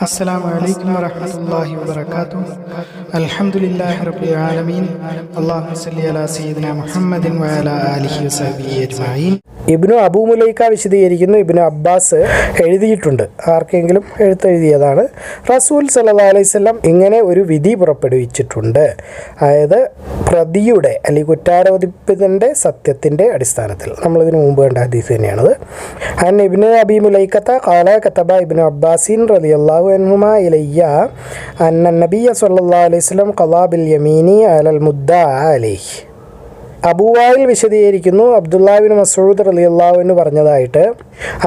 السلام عليكم ورحمة الله وبركاته. الحمد لله رب العالمين. اللهم صل على سيدنا محمد وعلى آله وصحبه أجمعين. ഇബ്നു അബൂ മുലൈക്ക വിശദീകരിക്കുന്നു, Ibn Abbas എഴുതിയിട്ടുണ്ട്, ആർക്കെങ്കിലും എഴുത്തെഴുതിയതാണ്. റസൂൽ സല്ലല്ലാഹു അലൈഹി വസല്ലം ഇങ്ങനെ ഒരു വിധി പുറപ്പെടുവിച്ചിട്ടുണ്ട്. അതായത് പ്രതിയുടെ അല്ലെങ്കിൽ കുറ്റാരോപിതൻ്റെ സത്യത്തിൻ്റെ അടിസ്ഥാനത്തിൽ. നമ്മളിതിനു മുമ്പ് കണ്ട ഹദീസ് തന്നെയാണത്. അൻ ഇബ്നു അബീ മുലൈക്കത്ത ഖാല കതബ ഇബ്നു അബ്ബാസിൻ റളിയല്ലാഹു അൻഹുമാ ഇലയ്യ അന്ന നബിയ സല്ലല്ലാഹു അലൈഹി വസല്ലം ഖളാ ബിൽ യമീനി അലൽ മുദ്ദഅ അലൈഹി. അബൂവായിൽ വിശദീകരിക്കുന്നു, അബ്ദുല്ലാഹ് ബിൻ മസ്ഊദ് റളിയല്ലാഹു അൻഹു പറഞ്ഞതായിട്ട്,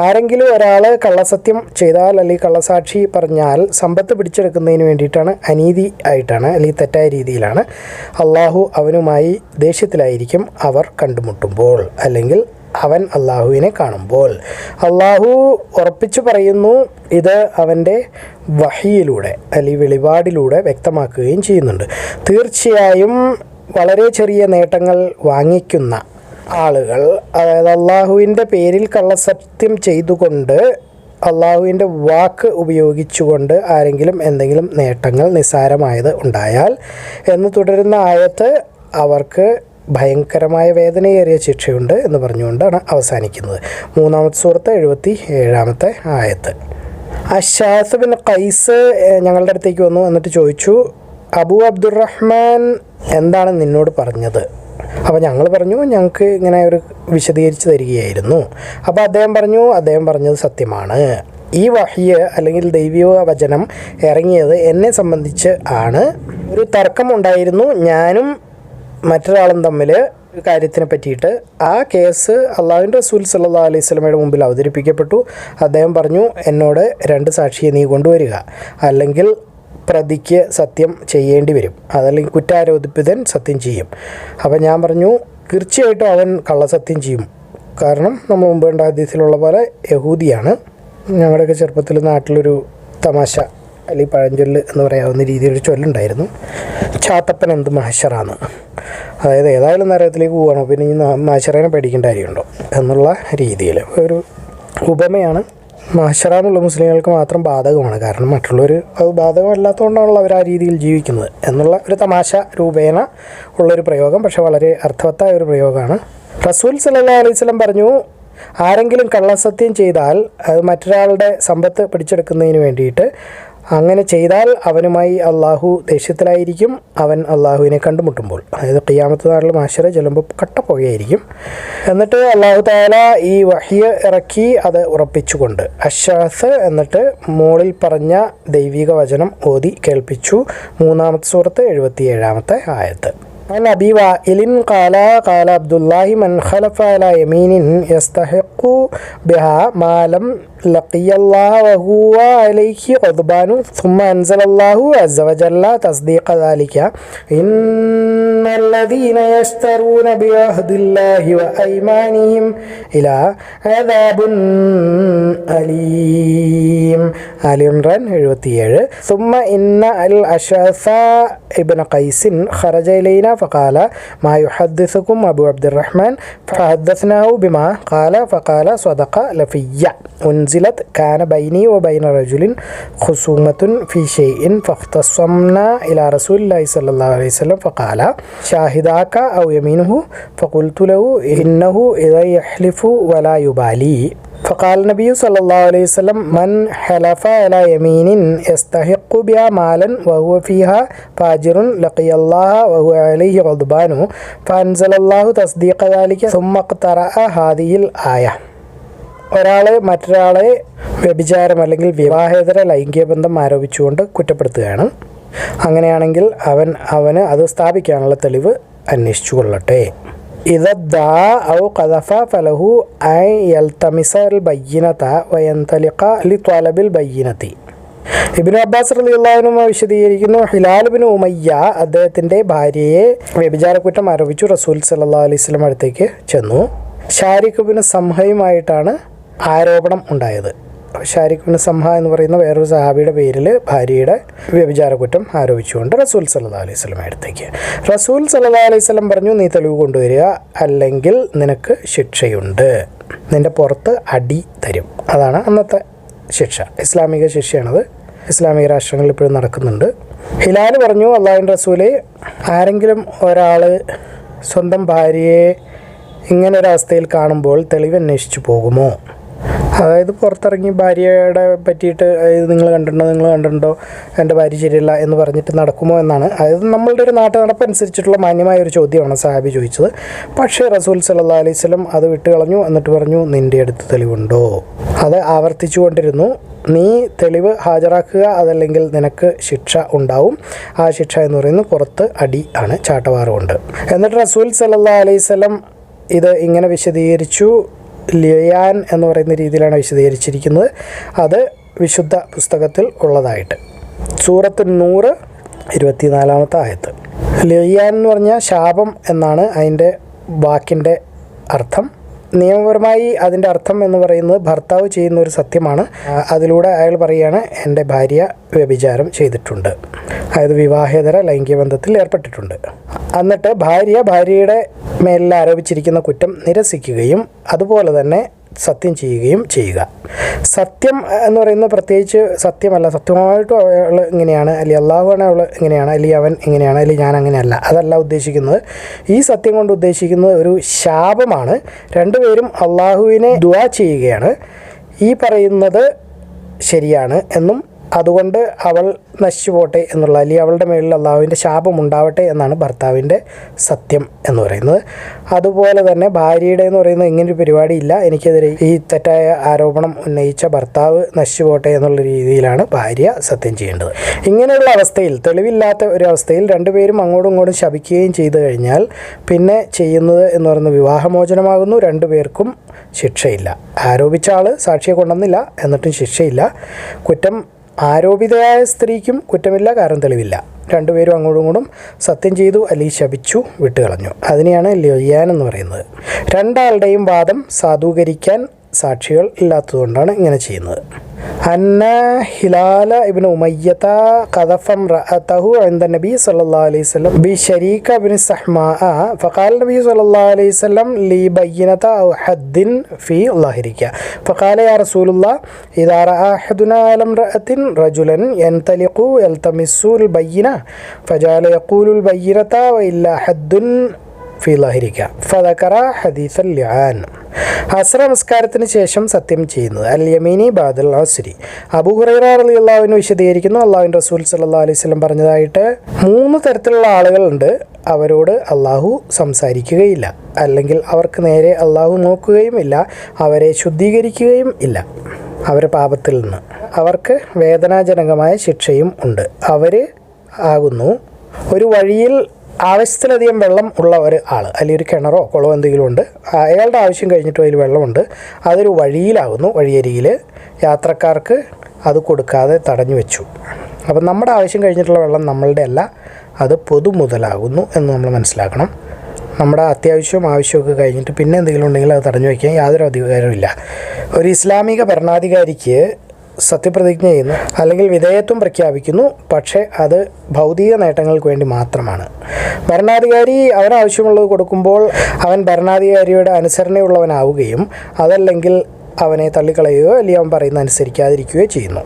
ആരെങ്കിലും ഒരാൾ കള്ളസത്യം ചെയ്താൽ അല്ലെങ്കിൽ കള്ളസാക്ഷി പറഞ്ഞാൽ സമ്പത്ത് പിടിച്ചെടുക്കുന്നതിന് വേണ്ടിയിട്ടാണ്, അനീതി ആയിട്ടാണ് അല്ലെങ്കിൽ തെറ്റായ രീതിയിലാണ്, അള്ളാഹു അവനുമായി ദേഷ്യത്തിലായിരിക്കും അവർ കണ്ടുമുട്ടുമ്പോൾ അല്ലെങ്കിൽ അവൻ അള്ളാഹുവിനെ കാണുമ്പോൾ. അള്ളാഹു ഉറപ്പിച്ചു പറയുന്നു, ഇത് അവൻ്റെ വഹിയിലൂടെ അല്ലെങ്കിൽ വെളിപാടിലൂടെ വ്യക്തമാക്കുകയും ചെയ്യുന്നുണ്ട്. തീർച്ചയായും വളരെ ചെറിയ നേട്ടങ്ങൾ വാങ്ങിക്കുന്ന ആളുകൾ, അതായത് അള്ളാഹുവിൻ്റെ പേരിൽ കള്ളസത്യം ചെയ്തുകൊണ്ട് അള്ളാഹുവിൻ്റെ വാക്ക് ഉപയോഗിച്ചുകൊണ്ട് ആരെങ്കിലും എന്തെങ്കിലും നേട്ടങ്ങൾ നിസ്സാരമായത് ഉണ്ടായാൽ എന്ന് തുടരുന്ന ആയത്ത് അവർക്ക് ഭയങ്കരമായ വേദനയേറിയ ശിക്ഷയുണ്ട് എന്ന് പറഞ്ഞുകൊണ്ടാണ് അവസാനിക്കുന്നത്. 3-ാമത്തെ സൂറത്ത് 77-ാമത്തെ ആയത്ത്. അശ്ശാസ് ബിൻ ഖൈസ് ഞങ്ങളുടെ അടുത്തേക്ക് വന്നു, എന്നിട്ട് ചോദിച്ചു, അബൂ അബ്ദുറഹ്മാൻ എന്താണ് നിന്നോട് പറഞ്ഞത്? അപ്പോൾ ഞങ്ങൾ പറഞ്ഞു, ഞങ്ങൾക്ക് ഇങ്ങനെ ഒരു വിശദീകരിച്ച് തരികയായിരുന്നു. അപ്പോൾ അദ്ദേഹം പറഞ്ഞത് സത്യമാണ്. ഈ വഹ്യ് അല്ലെങ്കിൽ ദൈവിക വചനം ഇറങ്ങിയത് എന്നെ സംബന്ധിച്ച് ആണ്. ഒരു തർക്കമുണ്ടായിരുന്നു ഞാനും മറ്റൊരാളും തമ്മിൽ ഒരു കാര്യത്തിനെ പറ്റിയിട്ട്. ആ കേസ് അള്ളാഹുവിൻ്റെ റസൂൽ സല്ലല്ലാഹു അലൈഹി വസല്ലമയുടെ മുമ്പിൽ അവതരിപ്പിക്കപ്പെട്ടു. അദ്ദേഹം പറഞ്ഞു, എന്നോട് 2 സാക്ഷിയെ നീ കൊണ്ടുവരിക, അല്ലെങ്കിൽ പ്രതിക്ക് സത്യം ചെയ്യേണ്ടി വരും, അതല്ലെങ്കിൽ കുറ്റാരോപിതൻ സത്യം ചെയ്യും. അപ്പോൾ ഞാൻ പറഞ്ഞു, തീർച്ചയായിട്ടും അവൻ കള്ളസത്യം ചെയ്യും. കാരണം നമ്മൾ മുമ്പ് കണ്ട ഹദീസിലുള്ള പോലെ യഹൂദിയാണ്. ഞങ്ങളുടെയൊക്കെ ചെറുപ്പത്തിൽ നാട്ടിലൊരു തമാശ അല്ലെങ്കിൽ പഴഞ്ചൊല്ല് എന്ന് പറയാവുന്ന രീതിയിലൊരു ചൊല്ലുണ്ടായിരുന്നു, ചാത്തപ്പൻ എന്ത് മഹശറാണ്. അതായത് ഏതായാലും നരകത്തിലേക്ക് പോവുകയാണോ, പിന്നെ ഈ മഹശറേനെ പേടിക്കേണ്ട കാര്യമുണ്ടോ എന്നുള്ള രീതിയിൽ ഒരു ഉപമയാണ്. മഹശറ എന്നുള്ള മുസ്ലിങ്ങൾക്ക് മാത്രം ബാധകമാണ്, കാരണം മറ്റുള്ളവർ അത് ബാധകമല്ലാത്തതുകൊണ്ടാണല്ലോ അവർ ആ രീതിയിൽ ജീവിക്കുന്നത് എന്നുള്ള ഒരു തമാശ രൂപേണ ഉള്ളൊരു പ്രയോഗം. പക്ഷേ വളരെ അർത്ഥവത്തായ ഒരു പ്രയോഗമാണ്. റസൂൽ സല്ലല്ലാഹു അലൈഹി വസല്ലം പറഞ്ഞു, ആരെങ്കിലും കള്ളസത്യം ചെയ്താൽ അത് മറ്റൊരാളുടെ സമ്പത്ത് പിടിച്ചെടുക്കുന്നതിന് വേണ്ടിയിട്ട്, അങ്ങനെ ചെയ്താൽ അവനുമായി അള്ളാഹു ദേഷ്യത്തിലായിരിക്കും, അവൻ അള്ളാഹുവിനെ കണ്ടുമുട്ടുമ്പോൾ. അതായത് ഖിയാമത്ത് നാളിൽ മഹ്ശറ ചെല്ലുമ്പോൾ കട്ടപ്പോയായിരിക്കും. എന്നിട്ട് അള്ളാഹു തആല ഈ വഹ്യ് ഇറക്കി അത് ഉറപ്പിച്ചുകൊണ്ട് അശ്ശാസ് എന്നിട്ട് മുകളിൽ പറഞ്ഞ ദൈവിക വചനം ഓതി കേൾപ്പിച്ചു. 3-ാമത്തെ സൂറത്ത് 77-ാമത്തെ ആയത്ത്. عن أبي وائل قال عبد الله من خلف على يمين يستحق بها ما لم لقي الله وهو عليه غضبان ثم أنزل الله عز وجل تصديق ذلك إن الذين يشترون بعهد الله وأيمانهم إلى عذاب أليم. آل عمران 77. ثم إن الأشعث ابن قيس خرج إلينا فقال ما يحدثكم أبو عبد الرحمن فحدثناه بما قال فقال صدق لفي أنزلت كان بيني وبين رجل خصومة في شيء فاختصمنا إلى رسول الله صلى الله عليه وسلم فقال شاهداك أو يمينه فقلت له إنه إذا يحلف ولا يبالي فقال النبي صلى الله عليه وسلم من حلف على يمين يستحق بها مالا وهو فيها فاجر لقي الله وهو عليه غضبان فأنزل الله تصديق ذلك ثم اقترأ هذه الآية. ഒരാൾ മറ്റൊരാളെ വ്യഭിചാരം അല്ലെങ്കിൽ വിവാഹേതര ലൈംഗിക ബന്ധം ആരോപിച്ചുകൊണ്ട് കുറ്റപ്പെടുത്തുകയാണ്. അങ്ങനെയാണെങ്കിൽ അവന് അത് സ്ഥാപിക്കാനുള്ള തെളിവ് അന്വേഷിച്ചു കൊള്ളട്ടെ. ഇദദ്ദാ ഔ ഖദഫ ഫലഹു ഐ യൽതമിസൽ ബയ്യിനത വയന്തലിഖ ലിത്വലബിൽ ബയ്യിനതി. ഇബ്നു അബ്ബാസ് റളിയല്ലാഹു അൻഹു വിശദീകരിക്കുന്നു, ഹിലാൽ ബിൻ ഉമയ്യ അദ്ദേഹത്തിൻ്റെ ഭാര്യയെ വ്യഭിചാരക്കുറ്റം ആരോപിച്ചു റസൂൽ സല്ലല്ലാഹു അലൈഹി വസല്ലം അടുത്തേക്ക് ചെന്നു. ഷാരിഖ് ബിൻ സംഹയുമായിട്ടാണ് ആരോപണം ഉണ്ടായത്. ഷാരിഖ് ബിൻ സംഹ എന്ന് പറയുന്ന വേറൊരു സഹാബിയുടെ പേരിൽ ഭാര്യയുടെ വ്യഭിചാരക്കുറ്റം ആരോപിച്ചുകൊണ്ട് റസൂൽ സല്ലല്ലാഹു അലൈഹി വസല്ലം അടുത്തേക്ക്. റസൂൽ സല്ലല്ലാഹു അലൈഹി വസല്ലം പറഞ്ഞു, നീ തെളിവ് കൊണ്ടുവരിക, അല്ലെങ്കിൽ നിനക്ക് ശിക്ഷയുണ്ട്, നിൻ്റെ പുറത്ത് അടി തരും. അതാണ് അന്നത്തെ ശിക്ഷ, ഇസ്ലാമിക ശിക്ഷയാണത്. ഇസ്ലാമിക രാഷ്ട്രങ്ങളിൽ ഇപ്പോഴും നടക്കുന്നുണ്ട്. ഹിലാൽ പറഞ്ഞു, അള്ളാഹുവിൻ്റെ റസൂലേ, ആരെങ്കിലും ഒരാൾ സ്വന്തം ഭാര്യയെ ഇങ്ങനൊരവസ്ഥയിൽ കാണുമ്പോൾ തെളിവ് അന്വേഷിച്ചു പോകുമോ? അതായത് പുറത്തിറങ്ങി ഭാര്യയുടെ പറ്റിയിട്ട് നിങ്ങൾ കണ്ടിട്ടുണ്ടോ എൻ്റെ ഭാര്യ ശരിയല്ല എന്ന് പറഞ്ഞിട്ട് നടക്കുമോ എന്നാണ്. അതായത് നമ്മളുടെ ഒരു നാട്ടു നടപ്പനുസരിച്ചിട്ടുള്ള മാന്യമായ ഒരു ചോദ്യമാണ് സഹാബി ചോദിച്ചത്. പക്ഷേ റസൂൽ സല്ലല്ലാഹു അലൈഹി വസല്ലം അത് വിട്ട് കളഞ്ഞു. എന്നിട്ട് പറഞ്ഞു, നിൻ്റെ അടുത്ത് തെളിവുണ്ടോ? അത് ആവർത്തിച്ചു കൊണ്ടിരുന്നു. നീ തെളിവ് ഹാജരാക്കുക, അതല്ലെങ്കിൽ നിനക്ക് ശിക്ഷ ഉണ്ടാവും. ആ ശിക്ഷ എന്ന് പറയുന്നത് പുറത്ത് അടി ആണ്, ചാട്ടവാറുകൊണ്ട്. എന്നിട്ട് റസൂൽ സല്ലല്ലാഹു അലൈഹി വസല്ലം ഇത് ഇങ്ങനെ വിശദീകരിച്ചു. ലിയാൻ എന്ന് പറയുന്ന രീതിയിലാണ് വിശദീകരിച്ചിരിക്കുന്നത്. അത് വിശുദ്ധ പുസ്തകത്തിൽ ഉള്ളതായിട്ട് സൂറത്ത് നൂറ് 24-ാമത്തെ ആയത്ത്. ലിയാൻ എന്ന് പറഞ്ഞാൽ ശാപം എന്നാണ് അതിൻ്റെ വാക്കിൻ്റെ അർത്ഥം. നിയമപരമായി അതിൻ്റെ അർത്ഥം എന്ന് പറയുന്നത് ഭർത്താവ് ചെയ്യുന്ന ഒരു സത്യമാണ്. അതിലൂടെ അയാൾ പറയുകയാണ്, എൻ്റെ ഭാര്യ വ്യഭിചാരം ചെയ്തിട്ടുണ്ട്, അതായത് വിവാഹേതര ലൈംഗിക ബന്ധത്തിൽ ഏർപ്പെട്ടിട്ടുണ്ട്. എന്നിട്ട് ഭാര്യയുടെ മേലിൽ ആരോപിച്ചിരിക്കുന്ന കുറ്റം നിരസിക്കുകയും അതുപോലെ തന്നെ സത്യം ചെയ്യുകയും ചെയ്യുക. സത്യം എന്ന് പറയുന്നത് പ്രത്യേകിച്ച് സത്യമല്ല, സത്യമായിട്ടും അവൾ ഇങ്ങനെയാണ്, അല്ലെങ്കിൽ അള്ളാഹുവാണ് അവൾ ഇങ്ങനെയാണ്, അല്ലെങ്കിൽ അവൻ ഇങ്ങനെയാണ്, അല്ലെങ്കിൽ ഞാൻ അങ്ങനെയല്ല, അതല്ല ഉദ്ദേശിക്കുന്നത്. ഈ സത്യം കൊണ്ട് ഉദ്ദേശിക്കുന്നത് ഒരു ശാപമാണ്. രണ്ടുപേരും അള്ളാഹുവിനെ ദുആ ചെയ്യുകയാണ്, ഈ പറയുന്നത് ശരിയാണ് എന്നും അതുകൊണ്ട് അവൾ നശിച്ചു പോട്ടെ എന്നുള്ള, അല്ലെങ്കിൽ അവളുടെ മേളിൽ അള്ളാഹുവിൻ്റെ ശാപം ഉണ്ടാവട്ടെ എന്നാണ് ഭർത്താവിൻ്റെ സത്യം എന്ന് പറയുന്നത്. അതുപോലെ തന്നെ ഭാര്യയുടെ എന്ന് പറയുന്നത് ഇങ്ങനൊരു പരിപാടിയില്ല, എനിക്കെതിരെ ഈ തെറ്റായ ആരോപണം ഉന്നയിച്ച ഭർത്താവ് നശിച്ചു പോട്ടെ എന്നുള്ള രീതിയിലാണ് ഭാര്യ സത്യം ചെയ്യേണ്ടത്. ഇങ്ങനെയുള്ള അവസ്ഥയിൽ, തെളിവില്ലാത്ത ഒരു അവസ്ഥയിൽ രണ്ടുപേരും അങ്ങോട്ടും ഇങ്ങോട്ടും ശപിക്കുകയും ചെയ്തു കഴിഞ്ഞാൽ പിന്നെ ചെയ്യുന്നത് എന്ന് പറയുന്നത് വിവാഹമോചനമാകുന്നു. രണ്ടുപേർക്കും ശിക്ഷയില്ല. ആരോപിച്ച ആൾ സാക്ഷിയെ കൊണ്ടുവന്നില്ല, എന്നിട്ടും ശിക്ഷയില്ല. കുറ്റം ആരോപിതയായ സ്ത്രീക്കും കുറ്റമില്ല, കാരണം തെളിവില്ല. രണ്ടുപേരും അങ്ങോട്ടും ഇങ്ങോട്ടും സത്യം ചെയ്തു, അല്ലെങ്കിൽ ശപിച്ചു, വിട്ടുകളഞ്ഞു. അതിനെയാണ് ലിയാൻ എന്ന് പറയുന്നത്. രണ്ടാളുടെയും വാദം സാധൂകരിക്കാൻ സാക്ഷികൾ ഇല്ലാത്തതുകൊണ്ടാണ് ഇങ്ങനെ ചെയ്യുന്നത്. അന്ന ഹിലാല ഇബ്നു ഉമയ്യത ഖദഫ ഇംറഅതഹു ഇൻദ നബി സല്ലല്ലാഹു അലൈഹി വസല്ലം ബിശരീക ഇബ്നു സഹ്മാഅ ഫഖാല നബി സല്ലല്ലാഹു അലൈഹി വസല്ലം ലി ബയ്യിനത ഔ ഹദ്ദിൻ ഫി ളാഹിരിക ഫഖാല യാ റസൂലുള്ളാഹ് ഇദാ റഅ അഹദുനാ അല ഇംറഅത്തിൻ റജുലൻ യൻതലിഖു യൽതമിസുൽ ബയ്യിന ഫജാല യഖൂലുൽ ബയ്യിനത വ ഇല്ലാ ഹദ്ദുൻ ഫി ളാഹിരിക ഫദകറ ഹദീസൽ ലിആൻ. അസ്ര നമസ്കാരത്തിന് ശേഷം സത്യം ചെയ്യുന്നത് അൽ യമീനി ബാദൽ അസ്രി. അബൂ ഹുറൈറ റളിയല്ലാഹു അൻഹു വിശദീകരിക്കുന്നു, അല്ലാഹുവിൻ്റെ റസൂൽ സല്ലല്ലാഹു അലൈഹി വസല്ലം പറഞ്ഞതായിട്ട് 3 തരത്തിലുള്ള ആളുകളുണ്ട്. അവരോട് അള്ളാഹു സംസാരിക്കുകയില്ല, അല്ലെങ്കിൽ അവർക്ക് നേരെ അള്ളാഹു നോക്കുകയും ഇല്ല, അവരെ ശുദ്ധീകരിക്കുകയും ഇല്ല അവരുടെ പാപത്തിൽ നിന്ന്. അവർക്ക് വേദനാജനകമായ ശിക്ഷയും ഉണ്ട്. അവർ ആകുന്നു ഒരു വഴിയിൽ ആവശ്യത്തിലധികം വെള്ളം ഉള്ള ഒരു ആൾ, അല്ലെങ്കിൽ ഒരു കിണറോ കുളമോ എന്തെങ്കിലും ഉണ്ട്, അയാളുടെ ആവശ്യം കഴിഞ്ഞിട്ട് അതിൽ വെള്ളമുണ്ട്, അതൊരു വഴിയിലാകുന്നു, വഴിയരികിൽ യാത്രക്കാർക്ക് അത് കൊടുക്കാതെ തടഞ്ഞു വെച്ചു. അപ്പം നമ്മുടെ ആവശ്യം കഴിഞ്ഞിട്ടുള്ള വെള്ളം നമ്മളുടെ അല്ല, അത് പൊതുമുതലാകുന്നു എന്ന് നമ്മൾ മനസ്സിലാക്കണം. നമ്മുടെ അത്യാവശ്യവും ആവശ്യമൊക്കെ കഴിഞ്ഞിട്ട് പിന്നെ എന്തെങ്കിലും ഉണ്ടെങ്കിൽ അത് തടഞ്ഞു വയ്ക്കാൻ യാതൊരു അധികാരവും ഇല്ല. ഒരു ഇസ്ലാമിക ഭരണാധികാരിക്ക് സത്യപ്രതിജ്ഞ ചെയ്യുന്നു, അല്ലെങ്കിൽ വിധേയത്വം പ്രഖ്യാപിക്കുന്നു, പക്ഷേ അത് ഭൗതിക നേട്ടങ്ങൾക്ക് വേണ്ടി മാത്രമാണ്. ഭരണാധികാരി അവനാവശ്യമുള്ളത് കൊടുക്കുമ്പോൾ അവൻ ഭരണാധികാരിയുടെ അനുസരണയുള്ളവനാവുകയും അതല്ലെങ്കിൽ അവനെ തള്ളിക്കളയുകയോ അല്ലെങ്കിൽ അവൻ പറയുന്നത് അനുസരിക്കാതിരിക്കുകയോ ചെയ്യുന്നു.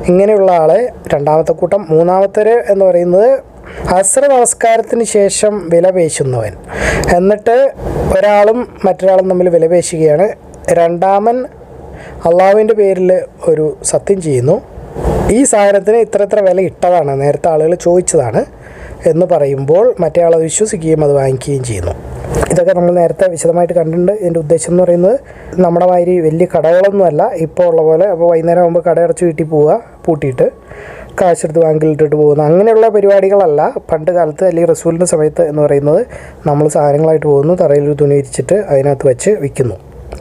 ഇങ്ങനെയുള്ള ആളെ രണ്ടാമത്തെ കൂട്ടം. മൂന്നാമത്തെ എന്ന് പറയുന്നത് അസ്ര നമസ്കാരത്തിന് ശേഷം വിലപേശുന്നവൻ. എന്നിട്ട് ഒരാളും മറ്റൊരാളും തമ്മിൽ വിലപേശുകയാണ്. രണ്ടാമൻ അള്ളാഹുവിൻ്റെ പേരിൽ ഒരു സത്യം ചെയ്യുന്നു, ഈ സാധനത്തിന് ഇത്ര വില ഇട്ടതാണ്, നേരത്തെ ആളുകൾ ചോദിച്ചതാണ് എന്ന് പറയുമ്പോൾ മറ്റേ ആളത് വിശ്വസിക്കുകയും അത് വാങ്ങിക്കുകയും ചെയ്യുന്നു. ഇതൊക്കെ നമ്മൾ നേരത്തെ വിശദമായിട്ട് കണ്ടിട്ടുണ്ട്. ഇതിൻ്റെ ഉദ്ദേശം എന്ന് പറയുന്നത് നമ്മുടെ മാതിരി വലിയ കടകളൊന്നുമല്ല ഇപ്പോൾ ഉള്ള പോലെ. അപ്പോൾ വൈകുന്നേരം ആകുമ്പോൾ കടയടച്ച് വീട്ടിൽ പോവുക, പൂട്ടിയിട്ട് കാശെടുത്ത് ബാങ്കിലിട്ടിട്ട് പോകുന്ന അങ്ങനെയുള്ള പരിപാടികളല്ല പണ്ട് കാലത്ത്, അല്ലെങ്കിൽ റസൂലിൻ്റെ സമയത്ത് എന്ന് പറയുന്നത്. നമ്മൾ സാധനങ്ങളായിട്ട് പോകുന്നു, തറയിൽ തുണി വിരിച്ചിട്ട് അതിനകത്ത് വെച്ച് വിൽക്കുന്നു.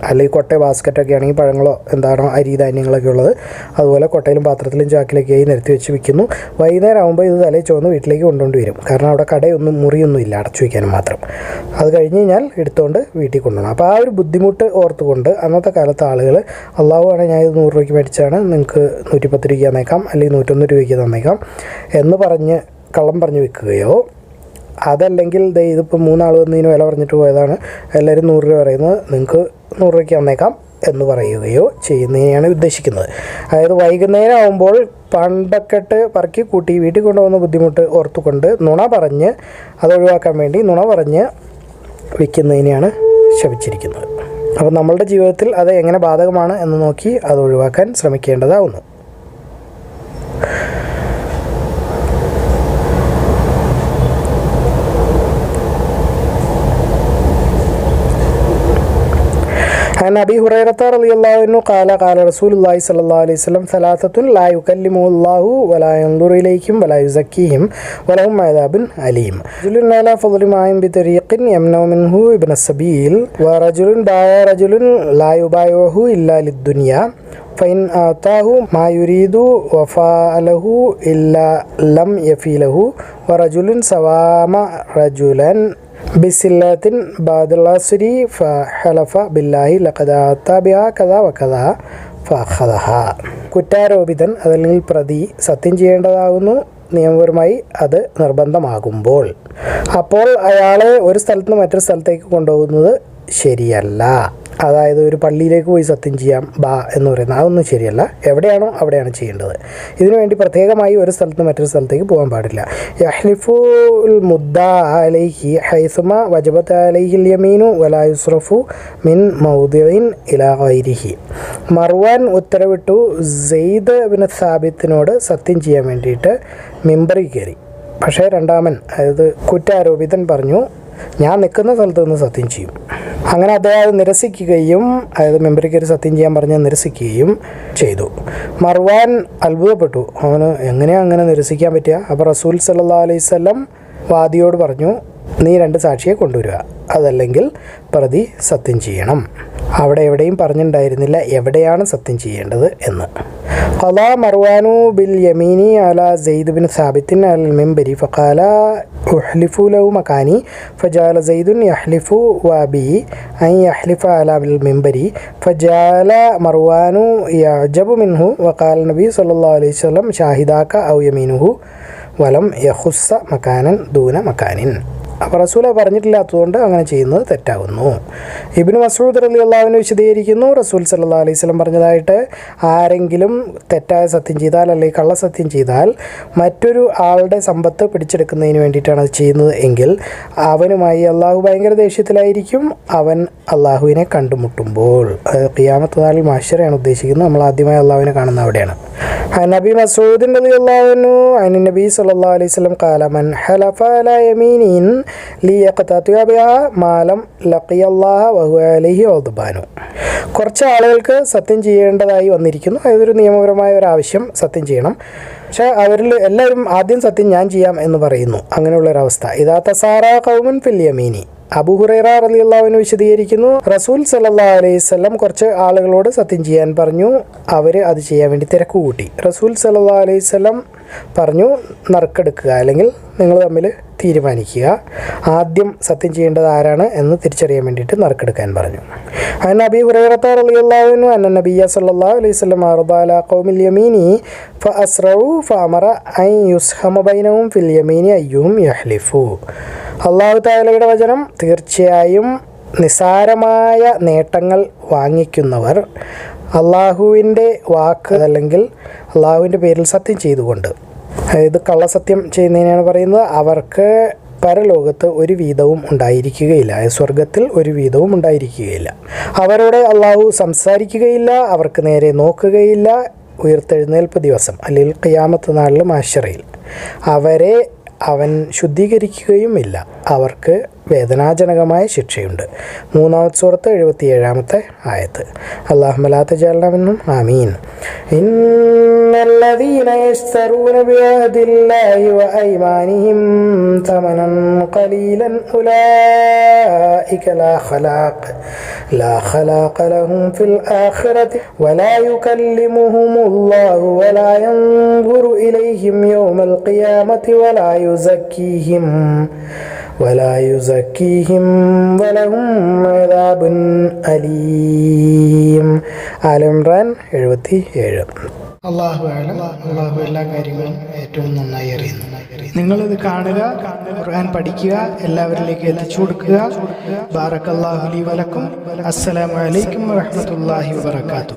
അല്ലെങ്കിൽ കൊട്ട ബാസ്ക്കറ്റൊക്കെ ആണെങ്കിൽ പഴങ്ങളോ എന്താണോ അരി ധാന്യങ്ങളൊക്കെ ഉള്ളത് അതുപോലെ കൊട്ടയിലും പാത്രത്തിലും ചാക്കിലൊക്കെയായി നിരത്തി വെച്ച് വിൽക്കുന്നു. വൈകുന്നേരം ആകുമ്പോൾ ഇത് തലയിൽ ചുവന്ന് വീട്ടിലേക്ക് കൊണ്ടുകൊണ്ട് വരും. കാരണം അവിടെ കടയൊന്നും മുറിയൊന്നും ഇല്ല, അടച്ചു വയ്ക്കാനും മാത്രം. അത് കഴിഞ്ഞ് കഴിഞ്ഞാൽ എടുത്തുകൊണ്ട് വീട്ടിൽ കൊണ്ടുപോകണം. അപ്പോൾ ആ ഒരു ബുദ്ധിമുട്ട് ഓർത്തുകൊണ്ട് അന്നത്തെ കാലത്ത് ആളുകൾ അള്ളാഹു ആണ് ഞാൻ ഇത് 100 രൂപയ്ക്ക് മേടിച്ചാണ്, നിങ്ങൾക്ക് 110 രൂപയ്ക്ക് തന്നേക്കാം, അല്ലെങ്കിൽ 101 രൂപയ്ക്ക് തന്നേക്കാം എന്ന് പറഞ്ഞ് കള്ളം പറഞ്ഞ് വിൽക്കുകയോ, അതല്ലെങ്കിൽ ഇതിപ്പോൾ 3 ആൾ വന്ന് ഇതിന് വില പറഞ്ഞിട്ട് പോയതാണ്, എല്ലാവരും 100 രൂപ പറയുന്നത്, നിങ്ങൾക്ക് 100 രൂപയ്ക്ക് തന്നേക്കാം എന്ന് പറയുകയോ ചെയ്യുന്നതിനെയാണ് ഉദ്ദേശിക്കുന്നത്. അതായത് വൈകുന്നേരം ആകുമ്പോൾ പണ്ടക്കെട്ട് പറക്കി കൂട്ടി വീട്ടിൽ കൊണ്ടുപോകുന്ന ബുദ്ധിമുട്ട് ഓർത്തുകൊണ്ട് നുണ പറഞ്ഞ് അത് ഒഴിവാക്കാൻ വേണ്ടി നുണ പറഞ്ഞ് വിൽക്കുന്നതിനെയാണ് ശപിച്ചിരിക്കുന്നത്. അപ്പോൾ നമ്മളുടെ ജീവിതത്തിൽ അത് എങ്ങനെ ബാധകമാണ് എന്ന് നോക്കി അത് ഒഴിവാക്കാൻ ശ്രമിക്കേണ്ടതാവുന്നു. عن أبي هريرة رضي الله عنه قال قال رسول الله صلى الله عليه وسلم ثلاثة لا يكلمه الله ولا ينظر إليهم ولا يزكيهم ولهم عذاب أليم. رجل على فضل ماء بطريق يمنع منه ابن السبيل ورجل بايع رجل لا يبايعه إلا للدنيا فإن أعطاه ما يريد وفاء له إلا لم يفي له ورجل سوام رجلا ബിസില്ലാത്തിൻ ബാദുല്ലാസുരി ഫഹലഫ ബില്ലാഹി ലഖദ അത്താബിഹ കദ വകദ ഫഖദഹ. കുറ്റാരോപിതൻ അതല്ലെങ്കിൽ പ്രതി സത്യം ചെയ്യേണ്ടതാകുന്നു നിയമപരമായി അത് നിർബന്ധമാകുമ്പോൾ അപ്പോൾ അയാളെ ഒരു സ്ഥലത്ത് നിന്ന് മറ്റൊരു സ്ഥലത്തേക്ക് കൊണ്ടുപോകുന്നത് ശരിയല്ല. അതായത് ഒരു പള്ളിയിലേക്ക് പോയി സത്യം ചെയ്യാം എന്ന് പറയുന്നത് അതൊന്നും ശരിയല്ല. എവിടെയാണോ അവിടെയാണ് ചെയ്യേണ്ടത്. ഇതിനുവേണ്ടി പ്രത്യേകമായി ഒരു സ്ഥലത്ത് മറ്റൊരു സ്ഥലത്തേക്ക് പോകാൻ പാടില്ല. യഹ്ലിഫുൽ മുദ്ദ അലൈഹി ഹൈസുമ വജബത്ത് അലൈഹിൽ യമീനു വലാ യുസ്റഫു മിൻ മൗദിഇൻ ഇലാ ഗൈരിഹി. മർവാൻ ഉത്തരവിട്ടു സെയ്ദ് ബിൻ സാബിത്തിനോട് സത്യം ചെയ്യാൻ വേണ്ടിയിട്ട് മിമ്പറിൽ കയറി. പക്ഷേ രണ്ടാമൻ അതായത് കുറ്റാരോപിതൻ പറഞ്ഞു ഞാൻ നിൽക്കുന്ന സ്ഥലത്ത് നിന്ന് സത്യം ചെയ്യും. അങ്ങനെ അദ്ദേഹം നിരസിക്കുകയും അതായത് മെമ്പറിൽ കയറി സത്യം ചെയ്യാൻ പറഞ്ഞ് നിരസിക്കുകയും ചെയ്തു. മർവാൻ അത്ഭുതപ്പെട്ടു. അവന് എങ്ങനെയാണ് അങ്ങനെ നിരസിക്കാൻ പറ്റുക? അപ്പോൾ റസൂൽ സല്ലല്ലാഹു അലൈഹി വസല്ലം വാദിയോട് പറഞ്ഞു നീ 2 സാക്ഷിയെ കൊണ്ടുവരിക, അതല്ലെങ്കിൽ പ്രതി സത്യം ചെയ്യണം. അവിടെ എവിടെയും പറഞ്ഞിട്ടുണ്ടായിരുന്നില്ല എവിടെയാണ് സത്യം ചെയ്യേണ്ടത് എന്ന്. ഖളാ മർവാനു ബിൽ യമീനി അലാ സെയ്ദ് ബിൻ സാബിത്തിൻ അൽ മിംബരി ഫഖാല ഉഹ്ലിഫു ലഹു മകാനി ഫജാല സെയ്ദുൻ യഹ്ലിഫു വബി അൻ യഹ്ലിഫ അലാ ബിൽ മിംബരി ഫജാല മർവാനു യഅജബു മിൻഹു വഖാല നബി സല്ലല്ലാഹു അലൈഹി വസല്ലം ഷാഹിദാക ഔ യമീനുഹു വലം യഖുസ്സ മകാനൻ ദൂന മകാനിൻ. അപ്പോൾ റസൂല പറഞ്ഞിട്ടില്ലാത്തതുകൊണ്ട് അങ്ങനെ ചെയ്യുന്നത് തെറ്റാകുന്നു. ഇബ്നു മസ്ഊദ് റളിയല്ലാഹു അൻഹു വിശദീകരിക്കുന്നു, റസൂൽ സല്ലല്ലാഹു അലൈഹി വസല്ലം പറഞ്ഞതായിട്ട് ആരെങ്കിലും തെറ്റായ സത്യം ചെയ്താൽ അല്ലെങ്കിൽ കള്ളസത്യം ചെയ്താൽ മറ്റൊരു ആളുടെ സമ്പത്ത് പിടിച്ചെടുക്കുന്നതിന് വേണ്ടിയിട്ടാണ് അത് ചെയ്യുന്നത് എങ്കിൽ അവനുമായി അള്ളാഹു ഭയങ്കര ദേഷ്യത്തിലായിരിക്കും. അവൻ അള്ളാഹുവിനെ കണ്ടുമുട്ടുമ്പോൾ, ഖിയാമത്ത് നാളിൽ മഹ്ശറയാണ് ഉദ്ദേശിക്കുന്നത്. നമ്മൾ ആദ്യമായി അള്ളാഹുവിനെ കാണുന്ന അവിടെയാണ്. നബി മസ്ഊദ് റളിയല്ലാഹു അൻഹു അൻ നബി സല്ലല്ലാഹു അലൈഹി വസല്ലം ഖാല മൻ ഹലഫ അലാ യമീനിൻ ലിയഖ്തതിഅ ബിഹാ മാലം ലഖിയല്ലാഹ വഹുവ അലൈഹി ഗദ്ബാനു. കുറച്ച് ആളുകൾക്ക് സത്യം ചെയ്യേണ്ടതായി വന്നിരിക്കുന്നു. അതൊരു നിയമപരമായ ഒരു ആവശ്യം, സത്യം ചെയ്യണം. പക്ഷേ അവരിൽ എല്ലാവരും ആദ്യം സത്യം ഞാൻ ചെയ്യാം എന്ന് പറയുന്നു. അങ്ങനെയുള്ളൊരവസ്ഥ. ഇദാ തസാറാ ഖൗമുൻ ഫിൽ യമീനി. അബൂ ഹുറൈറ റളിയല്ലാഹു അൻഹു വിശദീകരിക്കുന്നു, റസൂൽ സല്ലല്ലാഹു അലൈഹി വസല്ലം കുറച്ച് ആളുകളോട് സത്യം ചെയ്യാൻ പറഞ്ഞു. അവർ അത് ചെയ്യാൻ വേണ്ടി തിരക്ക് കൂട്ടി. റസൂൽ സല്ലല്ലാഹു അലൈഹി വസല്ലം പറഞ്ഞു നറുക്കെടുക്കുക, അല്ലെങ്കിൽ നിങ്ങൾ തമ്മിൽ തീരുമാനിക്കുക. ആദ്യം സത്യം ചെയ്യേണ്ടത് ആരാണ് എന്ന് തിരിച്ചറിയാൻ വേണ്ടിയിട്ട് നറുക്കെടുക്കാൻ പറഞ്ഞു. അൻ അബീ ഹുറൈറ റളിയല്ലാഹു അൻഹു അന്ന നബിയ സല്ലല്ലാഹു അലൈഹി വസല്ലം അർദ അലാ ഖൗമിൽ യമീനി ഫഅസ്റഉ ഫഅമറ അൻ യുസ്ഹമ ബൈനഹും ഫിൽ യമീനി അയ്യുഹും യഹ്ലിഫു. അല്ലാഹു തആലയുടെ വചനം, തീർച്ചയായും നിസാരമായ നേട്ടങ്ങൾ വാങ്ങിക്കുന്നവർ അള്ളാഹുവിൻ്റെ വാക്ക് അല്ലെങ്കിൽ അള്ളാഹുവിൻ്റെ പേരിൽ സത്യം ചെയ്തുകൊണ്ട്, അതായത് കള്ളസത്യം ചെയ്യുന്നതിനാണ് പറയുന്നത്, അവർക്ക് പരലോകത്ത് ഒരു വീതവും ഉണ്ടായിരിക്കുകയില്ല, സ്വർഗത്തിൽ ഒരു വീതവും ഉണ്ടായിരിക്കുകയില്ല. അവരോട് അള്ളാഹു സംസാരിക്കുകയില്ല, അവർക്ക് നേരെ നോക്കുകയില്ല. ഉയർത്തെഴുന്നേൽപ്പ് ദിവസം അല്ലെങ്കിൽ ഖിയാമത്ത് നാളിൽ മഹ്ശറയിൽ അവരെ അവൻ ശുദ്ധീകരിക്കുകയുമില്ല. അവർക്ക് വേദനാജനകമായ ശിക്ഷയുണ്ട്. 3-ാമത്തെ സൂറത്ത് 77-ാമത്തെ ആയത്ത്. അല്ലാഹുമ്മ ലാ തജഅൽനാ മിൻഹും ആമീൻ. ഇന്നല്ലദീന യശ്തറൂന ബിഅഹദില്ലാഹി വഅയ്മാനിഹിം തമനൻ ഖലീലൻ ഉലൈക ലാ ഖലാഖ ലഹും ഫിൽ ആഖിറതി വലാ യുകല്ലിമുഹുമുല്ലാഹു വലാ യൻദുറു ഇലൈഹിം യൗമൽ ഖിയാമത്തി വലാ യുസക്കീഹിം വലഹും അദാബുൻ അലീം. ആൽ ഇംറാൻ 77. അല്ലാഹു അഅലം. അല്ലാഹു എല്ലാ കാര്യങ്ങളും ഏറ്റവും നന്നായി അറിയുന്നു. നിങ്ങളിത് കാണുക, ഖുർആൻ പഠിക്കുക, എല്ലാവരിലേക്ക് എത്തിച്ചു കൊടുക്കുക. ബാറക്കല്ലാഹു ലി വലക്കും. അസ്സലാമു അലൈക്കും വറഹ്മത്തുള്ളാഹി വബറകാതുഹു.